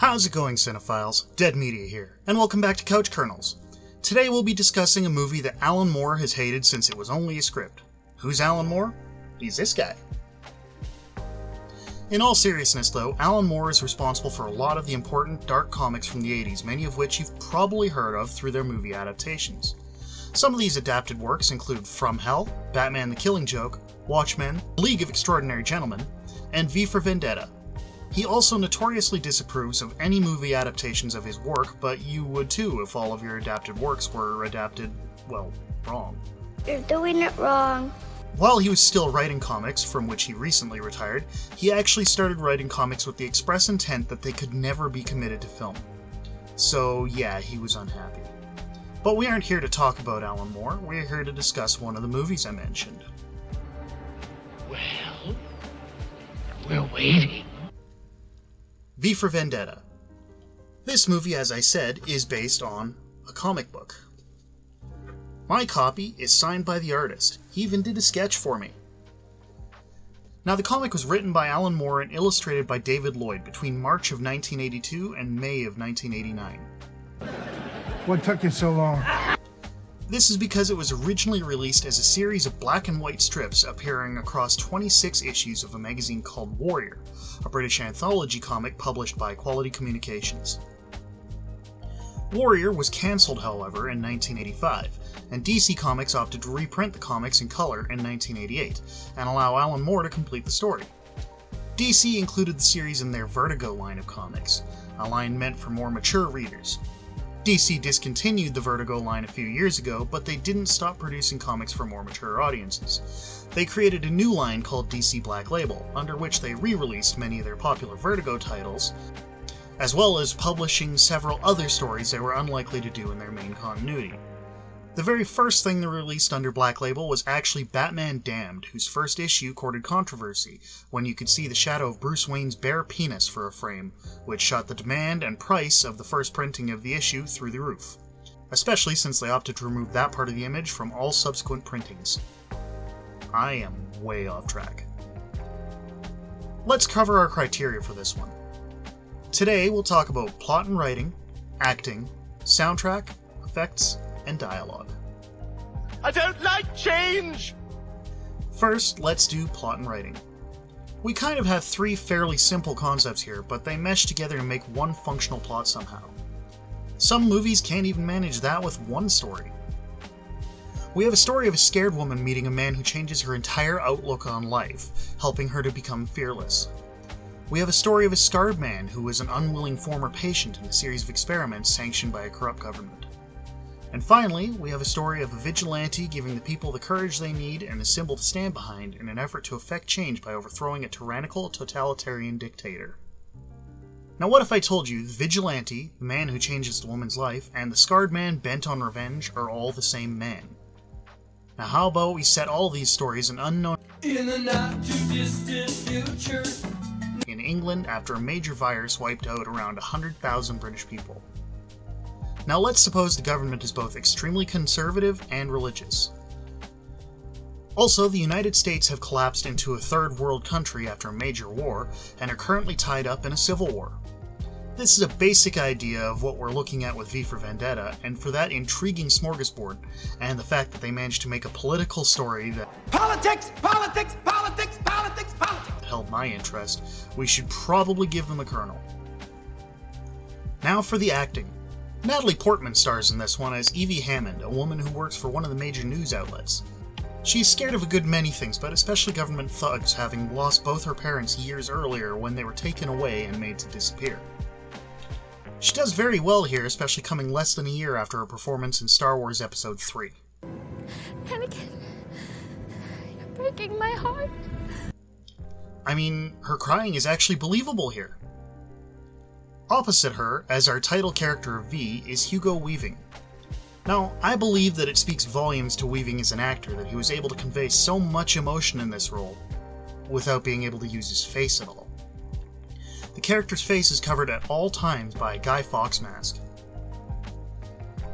How's it going, cinephiles? Dead Media here, and welcome back to Couch Kernels. Today we'll be discussing a movie that Alan Moore has hated since it was only a script. Who's Alan Moore? He's this guy. In all seriousness though, Alan Moore is responsible for a lot of the important dark comics from the 80s, many of which you've probably heard of through their movie adaptations. Some of these adapted works include From Hell, Batman the Killing Joke, Watchmen, League of Extraordinary Gentlemen, and V for Vendetta. He also notoriously disapproves of any movie adaptations of his work, but you would too if all of your adapted works were adapted, well, wrong. You're doing it wrong. While he was still writing comics, from which he recently retired, he actually started writing comics with the express intent that they could never be committed to film. So yeah, he was unhappy. But we aren't here to talk about Alan Moore, we're here to discuss one of the movies I mentioned. Well, we're waiting. V for Vendetta. This movie, as I said, is based on a comic book. My copy is signed by the artist. He even did a sketch for me. Now, the comic was written by Alan Moore and illustrated by David Lloyd between March of 1982 and May of 1989. What took you so long? This is because it was originally released as a series of black and white strips appearing across 26 issues of a magazine called Warrior, a British anthology comic published by Quality Communications. Warrior was cancelled, however, in 1985, and DC Comics opted to reprint the comics in color in 1988, and allow Alan Moore to complete the story. DC included the series in their Vertigo line of comics, a line meant for more mature readers. DC discontinued the Vertigo line a few years ago, but they didn't stop producing comics for more mature audiences. They created a new line called DC Black Label, under which they re-released many of their popular Vertigo titles, as well as publishing several other stories they were unlikely to do in their main continuity. The very first thing they released under Black Label was actually Batman Damned, whose first issue courted controversy when you could see the shadow of Bruce Wayne's bare penis for a frame, which shot the demand and price of the first printing of the issue through the roof, especially since they opted to remove that part of the image from all subsequent printings. I am way off track. Let's cover our criteria for this one. Today we'll talk about plot and writing, acting, soundtrack, effects, and dialogue. I don't like change! First, let's do plot and writing. We kind of have three fairly simple concepts here, but they mesh together to make one functional plot somehow. Some movies can't even manage that with one story. We have a story of a scared woman meeting a man who changes her entire outlook on life, helping her to become fearless. We have a story of a scarred man who is an unwilling former patient in a series of experiments sanctioned by a corrupt government. And finally, we have a story of a vigilante giving the people the courage they need and a symbol to stand behind in an effort to effect change by overthrowing a tyrannical, totalitarian dictator. Now what if I told you the vigilante, the man who changes the woman's life, and the scarred man bent on revenge are all the same man? Now how about we set all these stories in unknown in the not-too-distant future in England after a major virus wiped out around 100,000 British people. Now let's suppose the government is both extremely conservative and religious. Also, the United States have collapsed into a third world country after a major war, and are currently tied up in a civil war. This is a basic idea of what we're looking at with V for Vendetta, and for that intriguing smorgasbord, and the fact that they managed to make a political story that politics held my interest, we should probably give them a Colonel. Now for the acting. Natalie Portman stars in this one as Evie Hammond, a woman who works for one of the major news outlets. She's scared of a good many things, but especially government thugs, having lost both her parents years earlier when they were taken away and made to disappear. She does very well here, especially coming less than a year after her performance in Star Wars Episode 3. Anakin, you're breaking my heart. I mean, her crying is actually believable here. Opposite her, as our title character of V, is Hugo Weaving. Now, I believe that it speaks volumes to Weaving as an actor that he was able to convey so much emotion in this role, without being able to use his face at all. The character's face is covered at all times by a Guy Fawkes mask.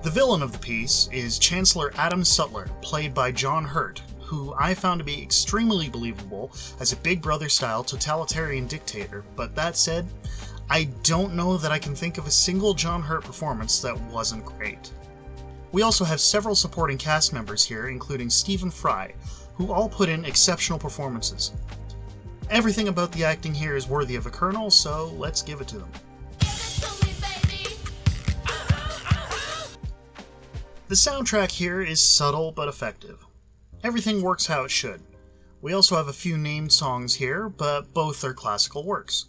The villain of the piece is Chancellor Adam Sutler, played by John Hurt, who I found to be extremely believable as a Big Brother-style totalitarian dictator, but that said, I don't know that I can think of a single John Hurt performance that wasn't great. We also have several supporting cast members here, including Stephen Fry, who all put in exceptional performances. Everything about the acting here is worthy of a Kernel, so let's give it to them. The soundtrack here is subtle but effective. Everything works how it should. We also have a few named songs here, but both are classical works.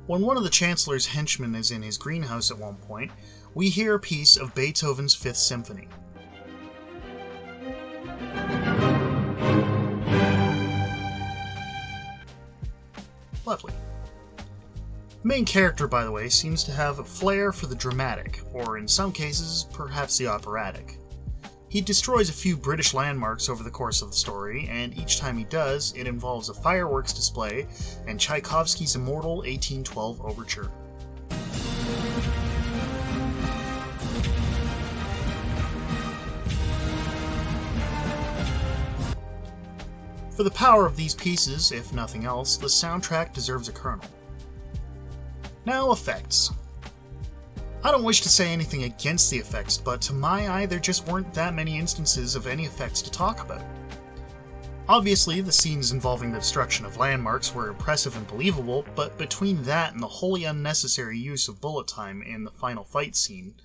When one of the Chancellor's henchmen is in his greenhouse at one point, we hear a piece of Beethoven's Fifth Symphony. Lovely. The main character, by the way, seems to have a flair for the dramatic, or in some cases, perhaps the operatic. He destroys a few British landmarks over the course of the story, and each time he does, it involves a fireworks display and Tchaikovsky's immortal 1812 overture. For the power of these pieces, if nothing else, the soundtrack deserves a Kernel. Now, effects. I don't wish to say anything against the effects, but to my eye there just weren't that many instances of any effects to talk about. Obviously, the scenes involving the destruction of landmarks were impressive and believable, but between that and the wholly unnecessary use of bullet time in the final fight scene,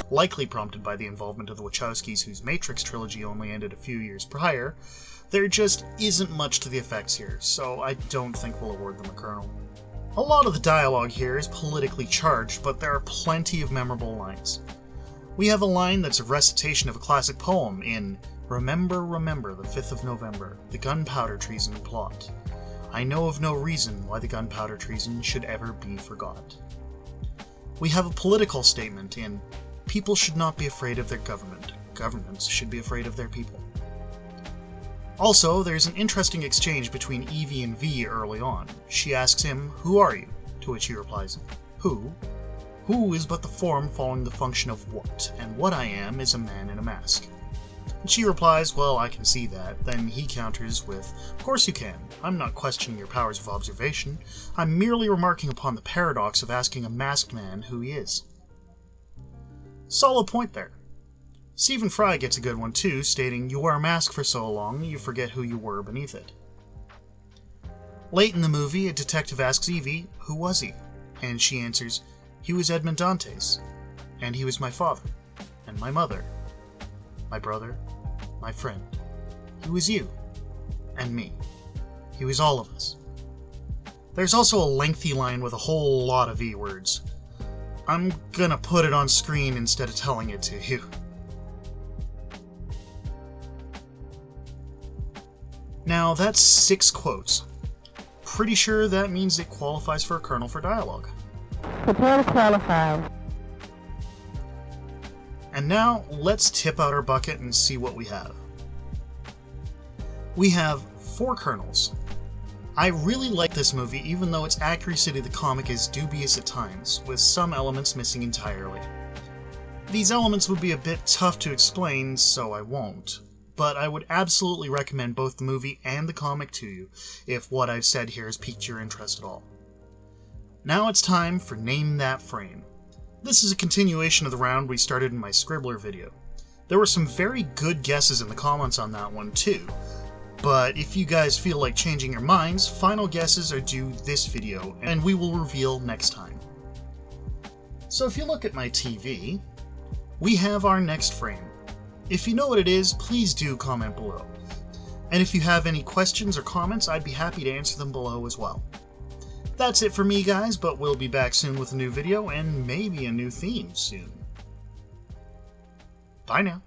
likely prompted by the involvement of the Wachowskis, whose Matrix trilogy only ended a few years prior, there just isn't much to the effects here, so I don't think we'll award them a Kernel. A lot of the dialogue here is politically charged, but there are plenty of memorable lines. We have a line that's a recitation of a classic poem in "Remember, remember the 5th of November, the gunpowder treason plot. I know of no reason why the gunpowder treason should ever be forgot." We have a political statement in "People should not be afraid of their government. Governments should be afraid of their people." Also, there's an interesting exchange between Evie and V early on. She asks him, "Who are you?" To which he replies, "Who? Who is but the form following the function of what, and what I am is a man in a mask." And she replies, "Well, I can see that." Then he counters with, "Of course you can. I'm not questioning your powers of observation. I'm merely remarking upon the paradox of asking a masked man who he is." Solid point there. Stephen Fry gets a good one too, stating, "You wear a mask for so long, you forget who you were beneath it." Late in the movie, a detective asks Evie, "Who was he?" And she answers, "He was Edmond Dantes, and he was my father, and my mother, my brother, my friend. He was you, and me. He was all of us." There's also a lengthy line with a whole lot of E-words. I'm gonna put it on screen instead of telling it to you. Now, that's 6 quotes. Pretty sure that means it qualifies for a Kernel for dialogue. Prepare to qualify. And now, let's tip out our bucket and see what we have. We have 4 Kernels. I really like this movie, even though its accuracy to the comic is dubious at times, with some elements missing entirely. These elements would be a bit tough to explain, so I won't. But I would absolutely recommend both the movie and the comic to you, if what I've said here has piqued your interest at all. Now it's time for Name That Frame. This is a continuation of the round we started in my Scribbler video. There were some very good guesses in the comments on that one too, but if you guys feel like changing your minds, final guesses are due this video, and we will reveal next time. So if you look at my TV, we have our next frame. If you know what it is, please do comment below. And if you have any questions or comments, I'd be happy to answer them below as well. That's it for me, guys, but we'll be back soon with a new video and maybe a new theme soon. Bye now.